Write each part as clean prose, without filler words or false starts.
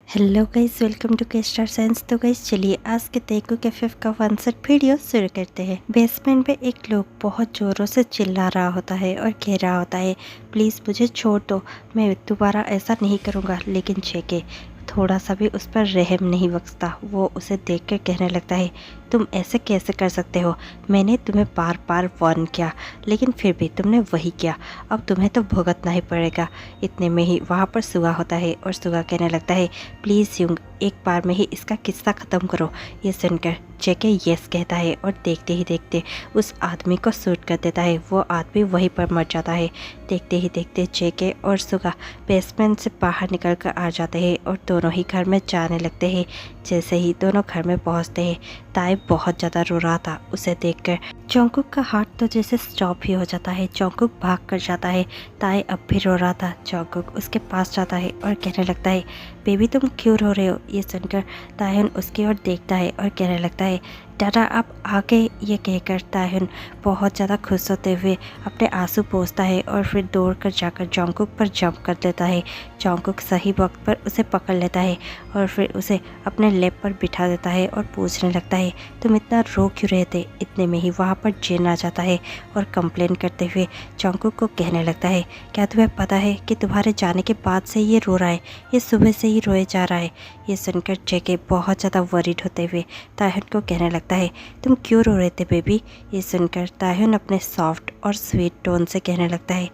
Hello guys, welcome to के star signs. तो guys चलिए आज के तेगू कैफे का कॉन्सर्ट वीडियो शुरू करते हैं। बेसमेंट में एक लोग बहुत जोरों से चिल्ला रहा होता है और कह रहा होता है, प्लीज़ मुझे छोड़ दो, मैं दोबारा ऐसा नहीं करूँगा। लेकिन जेके थोड़ा सा भी उस पर रहम नहीं बख्शता। वो उसे देखकर कहने लगता है, तुम ऐसे कैसे कर सकते हो? मैंने तुम्हें बार बार वार्न किया, लेकिन फिर भी तुमने वही किया। अब तुम्हें तो भुगतना ही पड़ेगा। इतने में ही वहाँ पर सुगा होता है और सुगा कहने लगता है, प्लीज़ यूंग एक बार में ही इसका किस्सा ख़त्म करो। ये सुनकर जेके यस कहता है और देखते ही देखते उस आदमी को शूट कर देता है। वो आदमी वहीं पर मर जाता है। देखते ही देखते जेके और सुगा बेसमेंट से बाहर निकल कर आ जाते हैं और दोनों ही घर में जाने लगते हैं। जैसे ही दोनों घर में पहुंचते हैं, ताई बहुत ज़्यादा रो रहा था। उसे देखकर जंगकुक का हार्ट तो जैसे स्टॉप ही हो जाता है। जंगकुक भाग कर जाता है। ताई अब भी रो रहा था। जंगकुक उसके पास जाता है और कहने लगता है, बेबी तुम क्यों रो रहे हो? ये सुनकर तायहुन उसकी ओर देखता है और कहने लगता है, दादा आप आगे। ये कहकर तायहुन बहुत ज़्यादा खुश होते हुए अपने आंसू पोंछता है और फिर दौड़ कर जाकर जंगकुक पर जंप कर देता है। जंगकुक सही वक्त पर उसे पकड़ लेता है और फिर उसे अपने लैप पर बिठा देता है और पूछने लगता है, तुम इतना रो क्यों रहे थे? इतने में ही वहाँ पर जिन आ जाता है और कंप्लेन करते हुए जंगकुक को कहने लगता है, क्या तुम्हें पता है कि तुम्हारे जाने के बाद से ये रो रहा है? ये सुबह से ही रोए जा रहा है। ये सुनकर जेके बहुत ज़्यादा वरीड होते हुए तायहुन को कहने लगता है, तुम क्यों रो रहे थे बेबी? ये सुनकर तायहुन अपने सॉफ्ट और स्वीट टोन से कहने लगता है,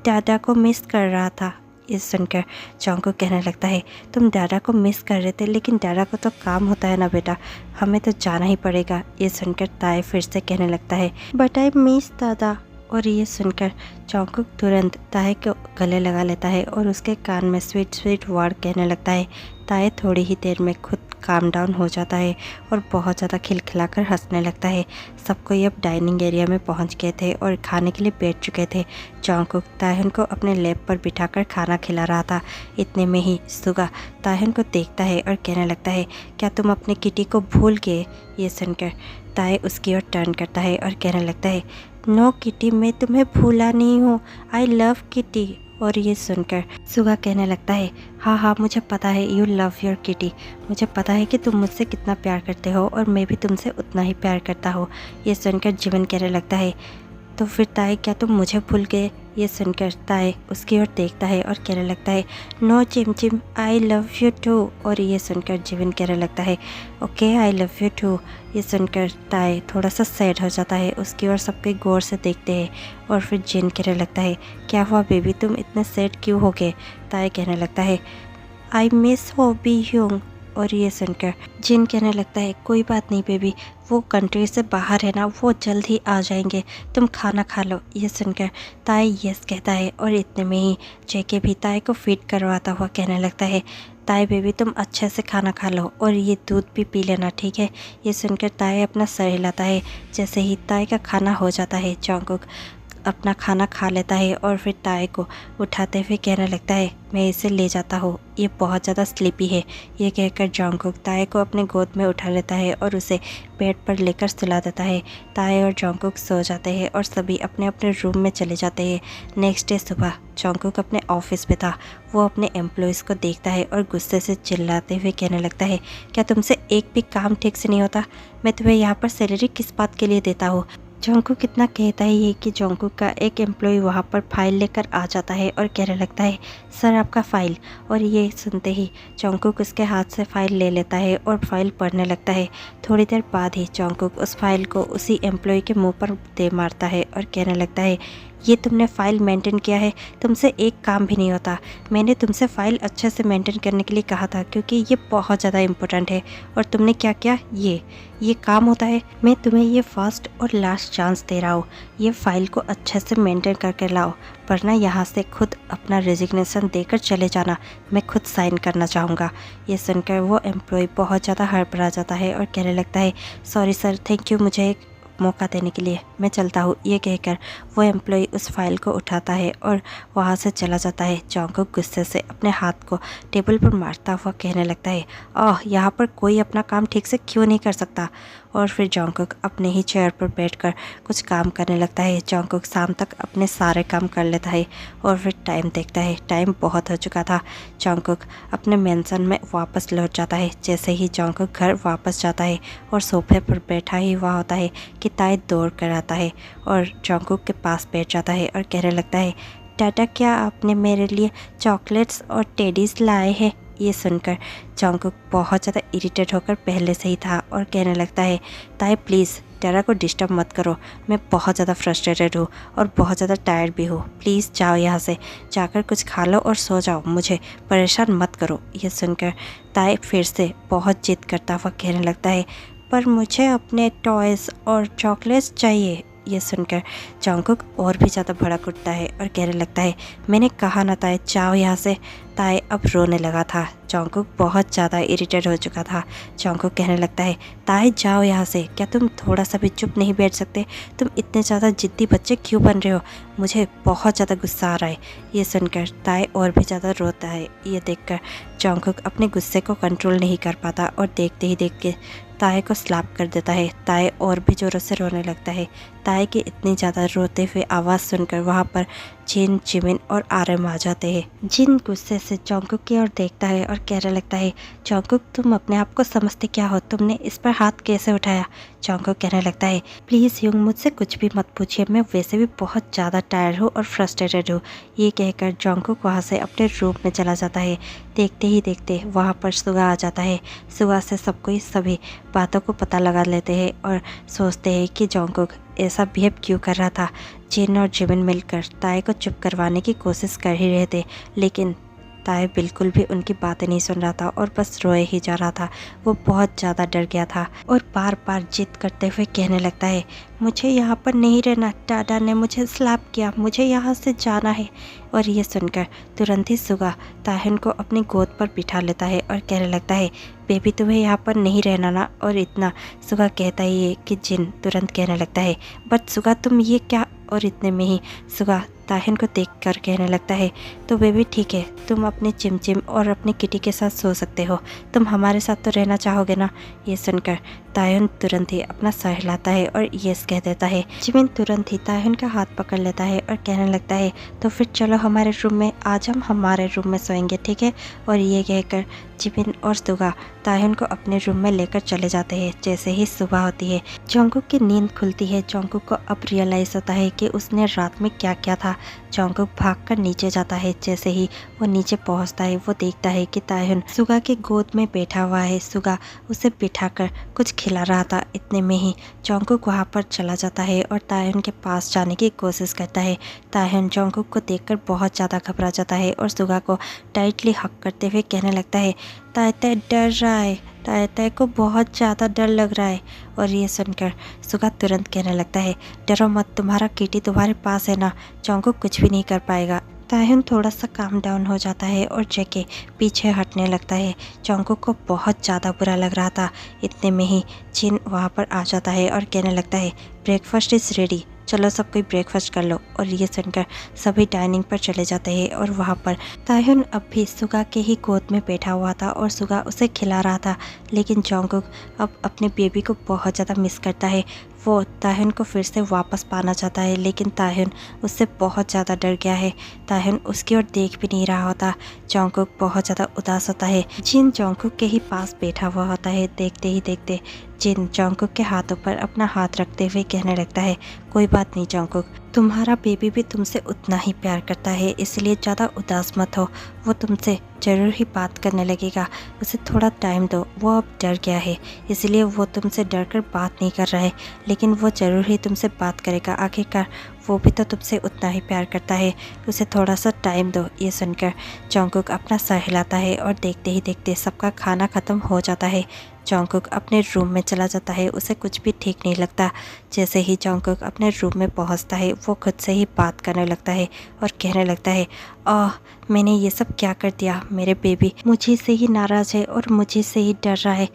दादा को मिस कर रहा था। ये सुनकर जंगकुक कहने लगता है, तुम दादा को मिस कर रहे थे, लेकिन दादा को तो काम होता है ना बेटा, हमें तो जाना ही पड़ेगा। ये सुनकर ताई फिर से कहने लगता है, बट आई मिस दादा। और ये सुनकर जंगकुक तुरंत ताई को गले लगा लेता है और उसके कान में स्वीट स्वीट वर्ड कहने लगता है। ताई थोड़ी ही देर में खुद काम डाउन हो जाता है और बहुत ज़्यादा खिलखिलाकर हंसने लगता है। सब कोई अब डाइनिंग एरिया में पहुंच गए थे और खाने के लिए बैठ चुके थे। जंगकुक तायहुन को अपने लैप पर बिठाकर खाना खिला रहा था। इतने में ही सुगा तायहुन को देखता है और कहने लगता है, क्या तुम अपने किटी को भूल गए? ये सुनकर ताई उसकी ओर टर्न करता है और कहने लगता है, नो किटी, मैं तुम्हें भूला नहीं हूँ, आई लव किटी। और ये सुनकर सुगा कहने लगता है, हाँ हाँ मुझे पता है, यू लव योर किटी। मुझे पता है कि तुम मुझसे कितना प्यार करते हो और मैं भी तुमसे उतना ही प्यार करता हूँ। ये सुनकर जिमिन कहने लगता है, तो फिर ताई क्या तुम मुझे भूल गए? ये सुनकर ताई उसकी ओर देखता है और कहने लगता है, no Jim Jim, I love you too. और ये सुनकर जिमिन कहने लगता है, okay I love you too. ये सुनकर ताई थोड़ा सा सैड हो जाता है। उसकी ओर सबके गौर से देखते हैं और फिर जिन कहने लगता है, क्या हुआ बेबी, तुम इतने सैड क्यों हो गए? ताई कहने लगता है, आई मिस हॉबी ह्यूंग। और ये सुनकर जिन कहने लगता है, कोई बात नहीं बेबी, वो कंट्री से बाहर है ना, वो जल्द ही आ जाएंगे, तुम खाना खा लो। ये सुनकर ताई यस कहता है और इतने में ही जेके भी ताई को फीड करवाता हुआ कहने लगता है, ताई बेबी तुम अच्छे से खाना खा लो और ये दूध भी पी लेना, ठीक है? ये सुनकर ताई अपना सर हिलाता है। जैसे ही ताई का खाना हो जाता है, जंगकुक अपना खाना खा लेता है और फिर ताई को उठाते हुए कहने लगता है, मैं इसे ले जाता हूँ, ये बहुत ज़्यादा स्लीपी है। ये कहकर जंगकुक ताई को अपने गोद में उठा लेता है और उसे बेड पर लेकर सुला देता है। ताई और जंगकुक सो जाते हैं और सभी अपने अपने रूम में चले जाते हैं। नेक्स्ट डे सुबह जंगकुक अपने ऑफिस में था। वो अपने एम्प्लॉयज़ को देखता है और गुस्से से चिल्लाते हुए कहने लगता है, क्या तुमसे एक भी काम ठीक से नहीं होता? मैं तुम्हें यहाँ पर सैलरी किस बात के लिए देता हूँ? जंगकुक कितना कहता ही है कि जंगकुक का एक एम्प्लॉय वहाँ पर फाइल लेकर आ जाता है और कहने लगता है, सर आपका फ़ाइल। और ये सुनते ही जंगकुक उसके हाथ से फ़ाइल ले लेता है और फाइल पढ़ने लगता है। थोड़ी देर बाद ही जंगकुक उस फाइल को उसी एम्प्लॉय के मुंह पर दे मारता है और कहने लगता है, ये तुमने फ़ाइल मेंटेन किया है, तुमसे एक काम भी नहीं होता। मैंने तुमसे फ़ाइल अच्छे से मेंटेन करने के लिए कहा था, क्योंकि ये बहुत ज़्यादा इम्पोर्टेंट है, और तुमने क्या किया? ये काम होता है? मैं तुम्हें ये फर्स्ट और लास्ट चांस दे रहा हूँ, ये फ़ाइल को अच्छे से मेंटेन करके लाओ, वरना यहाँ से खुद अपना रेजिग्नेशन देकर चले जाना, मैं खुद साइन करना चाहूँगा। ये सुनकर वो एम्प्लॉय बहुत ज़्यादा हड़बड़ा जाता है और कहने लगता है, सॉरी सर, थैंक यू मुझे एक मौका देने के लिए, मैं चलता हूँ। ये कहकर वो एम्प्लॉय उस फाइल को उठाता है और वहाँ से चला जाता है। जंगकुक गुस्से से अपने हाथ को टेबल पर मारता हुआ कहने लगता है, यहाँ पर कोई अपना काम ठीक से क्यों नहीं कर सकता? और फिर जॉन्गकुक अपने ही चेयर पर बैठकर कुछ काम करने लगता है। जॉन्गकुक शाम तक अपने सारे काम कर लेता है और फिर टाइम देखता है। टाइम बहुत हो चुका था। जॉन्गकुक अपने मेंशन में वापस लौट जाता है। जैसे ही जॉन्गकुक घर वापस जाता है और सोफे पर बैठा ही हुआ होता है कि ताई दौड़ कर आता है और जॉन्गकुक के पास बैठ जाता है और कहने लगता है, टाटा, क्या आपने मेरे लिए चॉकलेट्स और टेडीज लाए हैं? ये सुनकर जॉन्गकुक बहुत ज़्यादा इरिटेट होकर पहले से ही था और कहने लगता है, ताई प्लीज़ टाटा को डिस्टर्ब मत करो, मैं बहुत ज़्यादा फ्रस्ट्रेटेड हूँ और बहुत ज़्यादा टायर्ड भी हूँ। प्लीज़ जाओ यहाँ से, जाकर कुछ खा लो और सो जाओ, मुझे परेशान मत करो। ये सुनकर ताई फिर से बहुत जिद करता हुआ कहने लगता है, पर मुझे अपने टॉयज़ और चॉकलेट्स चाहिए। ये सुनकर जॉन्गकुक और भी ज़्यादा भड़क उठता है और कहने लगता है, मैंने कहा ना ताई, जाओ यहाँ से। ताई अब रोने लगा था। जॉन्गकुक बहुत ज़्यादा इरिटेट हो चुका था। जॉन्गकुक कहने लगता है, ताई जाओ यहाँ से, क्या तुम थोड़ा सा भी चुप नहीं बैठ सकते? तुम इतने ज़्यादा जिद्दी बच्चे क्यों बन रहे हो? मुझे बहुत ज़्यादा गुस्सा आ रहा है। ये सुनकर ताई और भी ज़्यादा रोता है। ये देखकर जॉन्गकुक अपने गुस्से को कंट्रोल नहीं कर पाता और देखते ही देखते ताई को स्लैप कर देता है। ताई और भी ज़ोरों से रोने लगता है। ताई की इतनी ज़्यादा रोते हुए आवाज़ सुनकर वहाँ पर जिन, जिमिन और आरम आ जाते हैं। जिन गुस्से से जॉन्गकुक की ओर देखता है और कहने लगता है, जॉन्गकुक, तुम अपने आप को समझते क्या हो? तुमने इस पर हाथ कैसे उठाया? जॉन्गकुक कहने लगता है, प्लीज़ यूंग, मुझसे कुछ भी मत पूछिए, मैं वैसे भी बहुत ज़्यादा टायर्ड हूँ और फ्रस्ट्रेटेड हूँ। ये कहकर जॉन्गकुक वहाँ से अपने रूम में चला जाता है। देखते ही देखते वहाँ पर सुगा आ जाता है। सुगा से सब कोई सभी बातों को पता लगा लेते हैं और सोचते हैं कि जॉन्गकुक ऐसा बिहेव क्यों कर रहा था। जिन और जिमिन मिलकर ताई को चुप करवाने की कोशिश कर ही रहे थे, लेकिन ताई बिल्कुल भी उनकी बातें नहीं सुन रहा था और बस रोए ही जा रहा था। वो बहुत ज़्यादा डर गया था और बार बार जिद करते हुए कहने लगता है, मुझे यहाँ पर नहीं रहना, टाटा ने मुझे स्लैप किया, मुझे यहाँ से जाना है। और ये सुनकर तुरंत ही सुगा ताहिन को अपनी गोद पर बिठा लेता है और कहने लगता है, बेबी, तुम्हें यहाँ पर नहीं रहना ना? और इतना सुगा कहता ही है कि जिन तुरंत कहने लगता है, बट सुगा तुम ये क्या? और इतने में ही सुगा ताहिन को देखकर कहने लगता है, तो बेबी ठीक है, तुम अपने चिमचिम और अपनी किटी के साथ सो सकते हो, तुम हमारे साथ तो रहना चाहोगे ना? ये सुनकर ताहिन तुरंत ही अपना सर हिलाता है और यस कह देता है। जिमिन तुरंत ही ताहिन का हाथ पकड़ लेता है और कहने लगता है, तो फिर चलो हमारे रूम में, आज हम हमारे रूम में सोएंगे, ठीक है? और ये कहकर जिमिन और सुगा ताहिन को अपने रूम में लेकर चले जाते हैं। जैसे ही सुबह होती है, जॉन्गकुक की नींद खुलती है। जॉन्गकुक को अब रियलाइज़ होता है कि उसने रात में क्या किया था। जॉन्गकुक भागकर नीचे जाता है। जैसे ही वो नीचे पहुंचता है, वो देखता है कि ताहिन सुगा की गोद में बैठा हुआ है। सुगा उसे बिठाकर कुछ खिला रहा था। इतने में ही जॉन्गकुक वहाँ पर चला जाता है और ताहिन के पास जाने की कोशिश करता है। ताहिन जॉन्गकुक को देखकर बहुत ज़्यादा घबरा जाता है और सुगा को टाइटली हक करते हुए कहने लगता है, ताई ताई डर रहा है, ताई ताई को बहुत ज़्यादा डर लग रहा है। और ये सुनकर सुगा तुरंत कहने लगता है, डरो मत, तुम्हारा किटी तुम्हारे पास है ना, जॉन्गकुक कुछ भी नहीं कर पाएगा। ताहिन थोड़ा सा काम डाउन हो जाता है और जैके पीछे हटने लगता है। जॉन्गकुक को बहुत ज़्यादा बुरा लग रहा था। इतने में ही जिन वहाँ पर आ जाता है और कहने लगता है, ब्रेकफास्ट इज़ रेडी, चलो सब कोई ब्रेकफास्ट कर लो। और ये सुनकर सभी डाइनिंग पर चले जाते हैं और वहाँ पर ताहिन अब भी सुगा के ही गोद में बैठा हुआ था और सुगा उसे खिला रहा था। लेकिन जॉन्गकुक अब अपने बेबी को बहुत ज़्यादा मिस करता है। वो ताहिन को फिर से वापस पाना चाहता है, लेकिन ताहिन उससे बहुत ज़्यादा डर गया है। ताहिन उसकी ओर देख भी नहीं रहा होता। जॉन्गकुक बहुत ज़्यादा उदास होता है। जिन जॉन्गकुक के ही पास बैठा हुआ होता है। देखते ही देखते जिन जॉन्गकुक के हाथों पर अपना हाथ रखते हुए कहने लगता है, कोई बात नहीं जॉन्गकुक, तुम्हारा बेबी भी तुमसे उतना ही प्यार करता है, इसलिए ज़्यादा उदास मत हो। वो तुमसे ज़रूर ही बात करने लगेगा, उसे थोड़ा टाइम दो। वो अब डर गया है, इसलिए वो तुमसे डर कर बात नहीं कर रहा है, लेकिन वो ज़रूर ही तुमसे बात करेगा। आखिरकार वो भी तो तुमसे उतना ही प्यार करता है, उसे थोड़ा सा टाइम दो। ये सुनकर जॉन्गकुक अपना सर हिलाता है और देखते ही देखते सबका खाना ख़त्म हो जाता है। जॉन्गकुक अपने रूम में चला जाता है। उसे कुछ भी ठीक नहीं लगता। जैसे ही जॉन्गकुक अपने रूम में पहुंचता है, वो खुद से ही बात करने लगता है और कहने लगता है, मैंने ये सब क्या कर दिया? मेरे बेबी मुझे से ही नाराज़ है और मुझे से ही डर रहा है।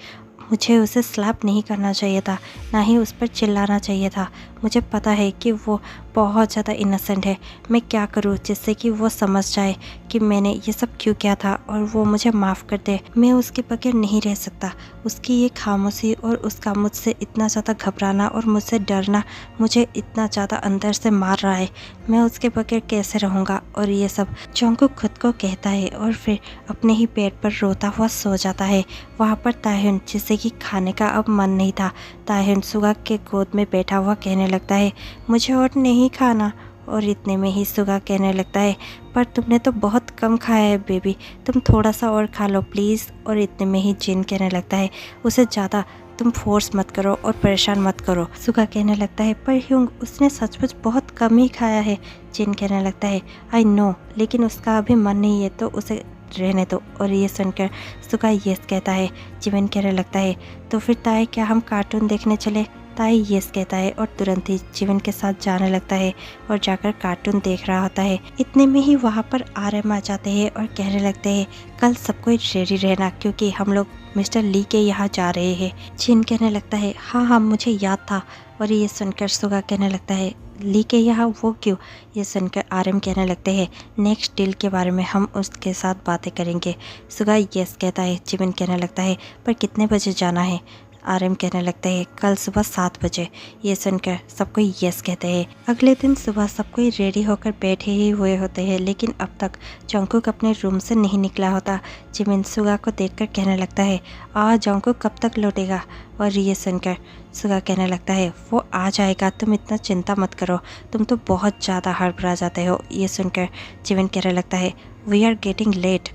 मुझे उसे स्लैप नहीं करना चाहिए था, ना ही उस पर चिल्लाना चाहिए था। मुझे पता है कि वो बहुत ज़्यादा इनोसेंट है। मैं क्या करूँ जिससे कि वो समझ जाए कि मैंने ये सब क्यों किया था और वो मुझे माफ़ कर दे। मैं उसके बगैर नहीं रह सकता। उसकी ये खामोशी और उसका मुझसे इतना ज़्यादा घबराना और मुझसे डरना मुझे इतना ज़्यादा अंदर से मार रहा है। मैं उसके बगैर कैसे रहूँगा। और ये सब जंगकुक खुद को कहता है और फिर अपने ही पेट पर रोता हुआ सो जाता है। वहाँ पर ताह्युन, जिसे कि खाने का अब मन नहीं था, ताह्युन सुगा के गोद में बैठा हुआ कहने लगता है, मुझे और नहीं खाना। और इतने में ही सुगा कहने लगता है, पर तुमने तो बहुत कम खाया है बेबी, तुम थोड़ा सा और खा लो प्लीज़। और इतने में ही जिन कहने लगता है, उसे ज़्यादा तुम फोर्स मत करो और परेशान मत करो। सुगा कहने लगता है, पर ह्यूंग उसने सचमुच बहुत कम ही खाया है। जिन कहने लगता है, आई नो, लेकिन उसका अभी मन नहीं है तो उसे रहने दो। और ये सुनकर सुगा यस कहता है। जिमिन कहने लगता है, तो फिर ताई क्या हम कार्टून देखने चले। ताई यस कहता है और तुरंत ही जिमिन के साथ जाने लगता है और जाकर कार्टून देख रहा होता है। इतने में ही वहाँ पर आरएम आ जाते हैं और कहने लगते हैं, कल सब कोई रेडी रहना क्योंकि हम लोग मिस्टर ली के यहाँ जा रहे हैं। जिन कहने लगता है, हाँ हाँ मुझे याद था। और ये सुनकर सुगा कहने लगता है, ली के यहाँ वो क्यों। ये सुनकर आरएम कहने लगते हैं, नेक्स्ट डील के बारे में हम उसके साथ बातें करेंगे। सुगा यस कहता है। जिमिन कहने लगता है, पर कितने बजे जाना है। आरएम कहने लगते हैं, कल सुबह 7 बजे। ये सुनकर सब कोई यस कहते हैं। अगले दिन सुबह सब कोई रेडी होकर बैठे ही हुए होते हैं, लेकिन अब तक जंगकुक अपने रूम से नहीं निकला होता। जिमिन सुगा को देखकर कहने लगता है, जंगकुक कब तक लौटेगा। और ये सुनकर सुगा कहने लगता है, वो आ जाएगा, तुम इतना चिंता मत करो, तुम तो बहुत ज़्यादा हड़बड़ा जाते हो। ये सुनकर जिमिन कहने लगता है, वी आर गेटिंग लेट।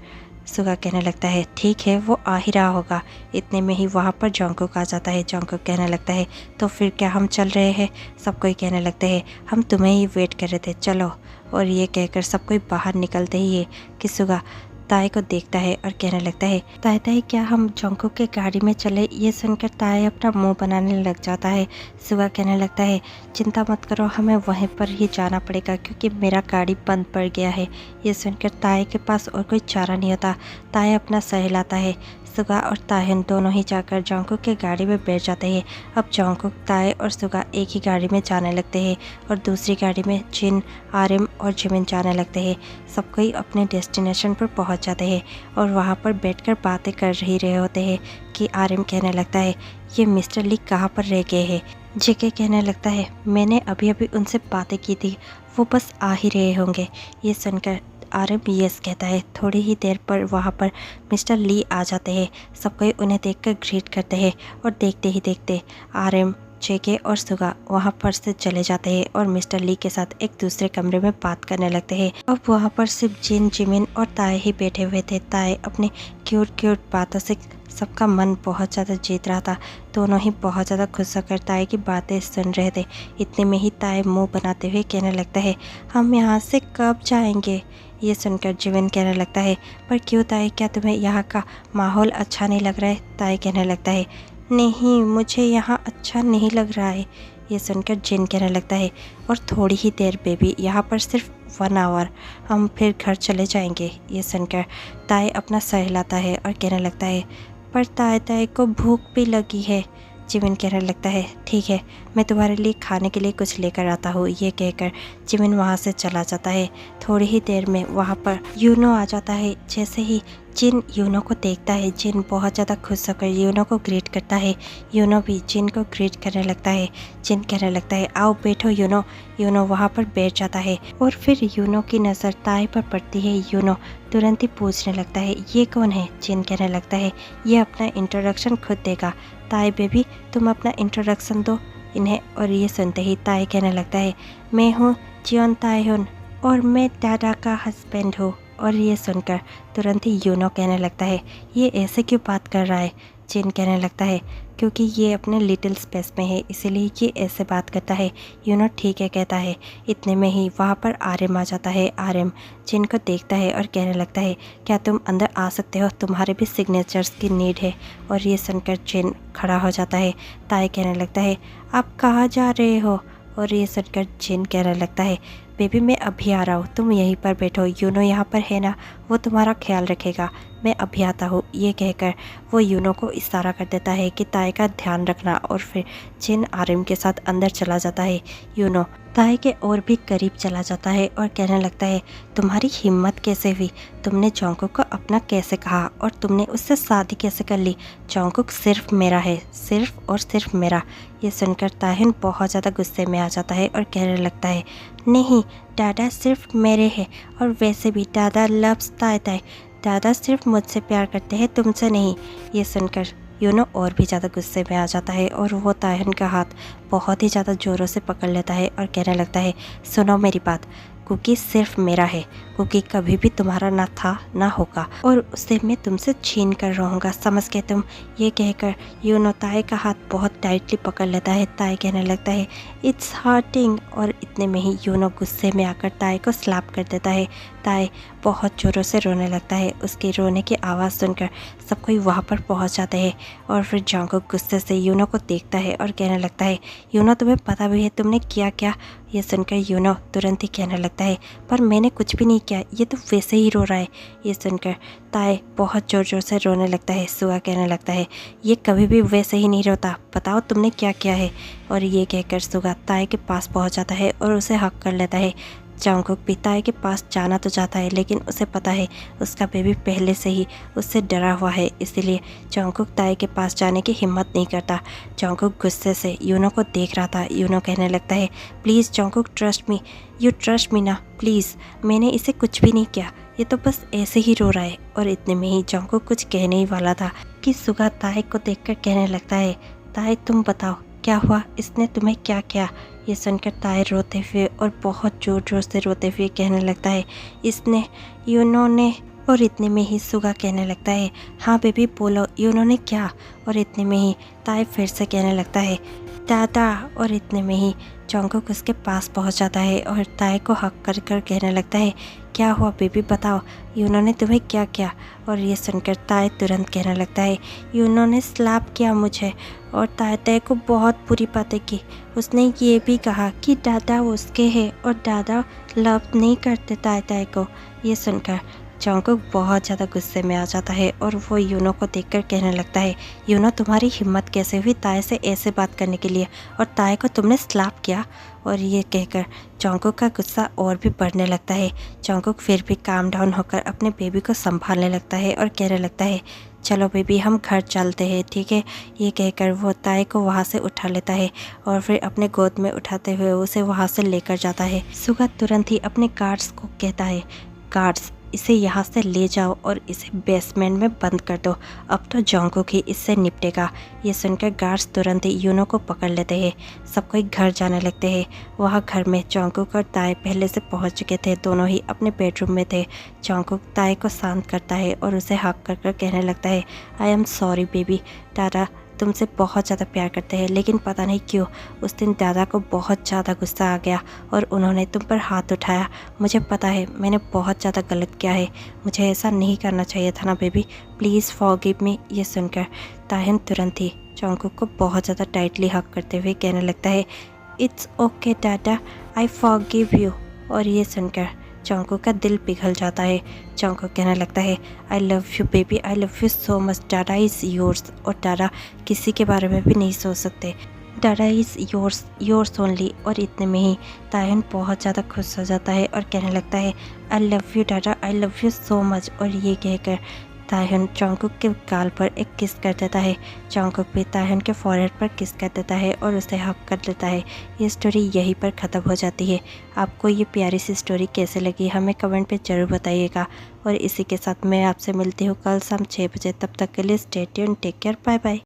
सुगा कहने लगता है, ठीक है वो आ ही रहा होगा। इतने में ही वहाँ पर जंगकुक आ जाता है। जंगकुक कहने लगता है, तो फिर क्या हम चल रहे हैं। सब कोई कहने लगते हैं, हम तुम्हें ही वेट कर रहे थे, चलो। और ये कहकर सब कोई बाहर निकलते ही है कि सुगा ताई को देखता है और कहने लगता है, ताई ताई क्या हम जंगकुक के गाड़ी में चले। ये सुनकर ताई अपना मुंह बनाने लग जाता है। सुगा कहने लगता है, चिंता मत करो, हमें वहीं पर ही जाना पड़ेगा क्योंकि मेरा गाड़ी बंद पड़ गया है। ये सुनकर ताई के पास और कोई चारा नहीं होता। ताई अपना सहलाता है। सुगा और ताहिन दोनों ही जाकर जंगकुक के गाड़ी में बैठ जाते हैं। अब जंगकुक, ताई और सुगा एक ही गाड़ी में जाने लगते हैं और दूसरी गाड़ी में जिन, आरिम और जिमिन जाने लगते हैं। सब कोई अपने डेस्टिनेशन पर पहुंच जाते हैं और वहां पर बैठकर बातें कर ही रहे होते हैं कि आरिम कहने लगता है, ये मिस्टर ली कहाँ पर रह गए हैं। जेके कहने लगता है, मैंने अभी अभी उनसे बातें की थी, वो बस आ ही रहे होंगे। ये सुनकर आरएम यस कहता है। थोड़ी ही देर पर वहाँ पर मिस्टर ली आ जाते हैं। सब कोई उन्हें देखकर ग्रीट करते हैं और देखते ही देखते आरएम, जेके और सुगा वहाँ पर से चले जाते हैं और मिस्टर ली के साथ एक दूसरे कमरे में बात करने लगते हैं। अब वहाँ पर सिर्फ जिन, जिमिन और ताए ही बैठे हुए थे। ताए अपनी क्यूट क्यूट बातों से सबका मन बहुत ज़्यादा जीत रहा था। दोनों ही बहुत ज़्यादा खुश होकर ताए की बातें सुन रहे थे। इतने में ही ताए मुंह बनाते हुए कहने लगता है, हम यहाँ से कब जाएंगे। ये सुनकर जिमिन कहने लगता है, पर क्यों ताए, क्या तुम्हें यहाँ का माहौल अच्छा नहीं लग रहा है। ताए कहने लगता है, नहीं मुझे यहाँ अच्छा नहीं लग रहा है। ये सुनकर जिन कहने लगता है, और थोड़ी ही देर बेबी, यहाँ पर सिर्फ 1 आवर, हम फिर घर चले जाएंगे। ये सुनकर ताए अपना सहलाता है और कहने लगता है, पर ताए ताए को भूख भी लगी है। जिमिन कहने लगता है, ठीक है मैं तुम्हारे लिए खाने के लिए कुछ लेकर आता हूँ। ये कहकर जिमिन वहाँ से चला जाता है। थोड़ी ही देर में वहाँ पर यूनो आ जाता है। जैसे ही जिन यूनो को देखता है, जिन बहुत ज़्यादा खुश होकर यूनो को ग्रीट करता है। यूनो भी जिन को ग्रीट करने लगता है। जिन कहने लगता है, आओ बैठो यूनो। यूनो वहाँ पर बैठ जाता है और फिर यूनो की नज़र ताई पर पड़ती है। यूनो तुरंत ही पूछने लगता है, ये कौन है। जिन कहने लगता है, ये अपना इंट्रोडक्शन खुद देगा। ताई बेबी तुम अपना इंट्रोडक्शन दो इन्हें। और ये सुनते ही ताई कहने लगता है, मैं हूँ जियोन ताइहुन और मैं दादा का हस्बैंड हूँ। और ये सुनकर तुरंत ही यूनो कहने लगता है, ये ऐसे क्यों बात कर रहा है। जिन कहने लगता है, क्योंकि ये अपने लिटिल स्पेस में है इसीलिए ये ऐसे बात करता है। यूनो ठीक है कहता है। इतने में ही वहाँ पर आरएम आ जाता है। आरएम जिन को देखता है और कहने लगता है, क्या तुम अंदर आ सकते हो, तुम्हारे भी सिग्नेचर्स की नीड है। और ये सुनकर जिन खड़ा हो जाता है। ताई कहने लगता है, आप कहाँ जा रहे हो। और ये सुनकर जिन कहने लगता है, बेबी मैं अभी आ रहा हूँ, तुम यहीं पर बैठो, यूनो यहाँ पर है ना, वो तुम्हारा ख्याल रखेगा, मैं अभी आता हूँ। ये कहकर वो यूनो को इशारा कर देता है कि ताई का ध्यान रखना, और फिर जिन आरिम के साथ अंदर चला जाता है। यूनो ताई के और भी करीब चला जाता है और कहने लगता है, तुम्हारी हिम्मत कैसे हुई, तुमने जोंगकुक को अपना कैसे कहा और तुमने उससे शादी कैसे कर ली। जोंगकुक सिर्फ मेरा है, सिर्फ और सिर्फ मेरा। ये सुनकर ताहिन बहुत ज़्यादा गुस्से में आ जाता है और कहने लगता है, नहीं दादा सिर्फ मेरे हैं, और वैसे भी दादा लव्स ताई ताई, दादा सिर्फ मुझसे प्यार करते हैं, तुमसे नहीं। ये सुनकर यूनो और भी ज़्यादा गुस्से में आ जाता है और वो ताहिन का हाथ बहुत ही ज़्यादा ज़ोरों से पकड़ लेता है और कहने लगता है, सुनो मेरी बात, कुकी सिर्फ मेरा है, कुकी कभी भी तुम्हारा ना था ना होगा, और उसे मैं तुमसे छीन कर रहूँगा, समझ गए तुम। ये कहकर यूनो ताई का हाथ बहुत टाइटली पकड़ लेता है। ताई कहने लगता है, इट्स हर्टिंग, और इतने में ही यूनो गुस्से में आकर ताई को स्लैप कर देता है। ताई बहुत ज़ोरों से रोने लगता है। उसके रोने की आवाज़ सुनकर सब कोई वहाँ पर पहुँच जाते हैं, और फिर जोंगकुक गुस्से से यूनो को देखता है और कहने लगता है, यूनो तुम्हें पता भी है तुमने किया क्या। ये सुनकर यूनो तुरंत ही कहने लगता है, पर मैंने कुछ भी नहीं किया, ये तो वैसे ही रो रहा है। ये सुनकर ताई बहुत ज़ोर ज़ोर से रोने लगता है। सुगा कहने लगता है, ये कभी भी वैसे ही नहीं रोता, बताओ तुमने क्या किया है। और ये कहकर सुगा ताई के पास पहुंच जाता है और उसे हक कर लेता है। जोंगकुक भी ताई के पास जाना तो चाहता है, लेकिन उसे पता है उसका बेबी पहले से ही उससे डरा हुआ है, इसीलिए जोंगकुक ताई के पास जाने की हिम्मत नहीं करता। जोंगकुक गुस्से से यूनो को देख रहा था। यूनो कहने लगता है, please Jungkook trust me, you trust me ना प्लीज़, मैंने इसे कुछ भी नहीं किया, ये तो बस ऐसे ही रो रहा है। और इतने में ही जोंगकुक कुछ कहने ही वाला था कि सुगा ताई को देखकर कहने लगता है, ताई तुम बताओ क्या हुआ, इसने तुम्हें क्या किया। ये सुनकर ताई रोते हुए और बहुत ज़ोर ज़ोर से रोते हुए कहने लगता है, इसने यूनो ने। और इतने में ही सुगा कहने लगता है, हाँ बेबी बोलो यूनो ने क्या। और इतने में ही ताई फिर से कहने लगता है, दादा। और इतने में ही जोंगकुक उसके पास पहुंच जाता है और ताई को हक कर कर कहने लगता है, क्या हुआ बेबी बताओ, यूनो ने तुम्हें क्या किया। और ये सुनकर ताई तुरंत कहने लगता है, यूनो ने स्लैप किया मुझे, और ताई को बहुत बुरी बातें की। उसने ये भी कहा कि दादा उसके हैं और दादा लव नहीं करते ताई को। ये सुनकर जोंगकुक बहुत ज़्यादा गुस्से में आ जाता है और वो यूनो को देखकर कहने लगता है, यूनो तुम्हारी हिम्मत कैसे हुई ताई से ऐसे बात करने के लिए, और ताई को तुमने स्लैप किया। और ये कहकर जोंगकुक का गुस्सा और भी बढ़ने लगता है। जोंगकुक फिर भी काम डाउन होकर अपने बेबी को संभालने लगता है और कहने लगता है, चलो बेबी हम घर चलते हैं, ठीक है। ये कहकर वो ताई को वहाँ से उठा लेता है और फिर अपने गोद में उठाते हुए उसे वहाँ से लेकर जाता है। सुगा तुरंत ही अपने गार्ड्स को कहता है, गार्ड्स इसे यहाँ से ले जाओ और इसे बेसमेंट में बंद कर दो, अब तो जोंगकुक ही इससे निपटेगा। ये सुनकर गार्ड्स तुरंत ही यूनो को पकड़ लेते हैं। सब कोई घर जाने लगते हैं। वहाँ घर में जोंगकुक और ताई पहले से पहुँच चुके थे, दोनों ही अपने बेडरूम में थे। जोंगकुक ताई को शांत करता है और उसे हक कर कर कहने लगता है, आई एम सॉरी बेबी, दादा तुमसे बहुत ज़्यादा प्यार करते हैं, लेकिन पता नहीं क्यों उस दिन दादा को बहुत ज़्यादा गुस्सा आ गया और उन्होंने तुम पर हाथ उठाया। मुझे पता है मैंने बहुत ज़्यादा गलत किया है, मुझे ऐसा नहीं करना चाहिए था ना बेबी, प्लीज़ फॉरगिव मी। ये सुनकर ताहिन तुरंत ही जोंगकुक को बहुत ज़्यादा टाइटली हक करते हुए कहने लगता है, इट्स ओके दादा, आई फॉरगिव यू। और ये सुनकर जोंगकुक का दिल पिघल जाता है। जोंगकुक कहने लगता है, I love you baby, I love you so much, Dada is yours. और डाडा किसी के बारे में भी नहीं सोच सकते, डाडा इज़ योर्स, योर्स ओनली। और इतने में ही ताहिन बहुत ज़्यादा खुश हो जाता है और कहने लगता है, I love you Dada, I love you so much. और ये कहकर ताहिन जोंगकुक के गाल पर एक किस कर देता है। जोंगकुक भी ताहिन के फॉरहेड पर किस कर देता है और उसे हक कर लेता है। ये स्टोरी यहीं पर ख़त्म हो जाती है। आपको ये प्यारी सी स्टोरी कैसे लगी हमें कमेंट पे ज़रूर बताइएगा। और इसी के साथ मैं आपसे मिलती हूँ कल शाम 6 बजे, तब तक के लिए stay tuned, take care, bye bye.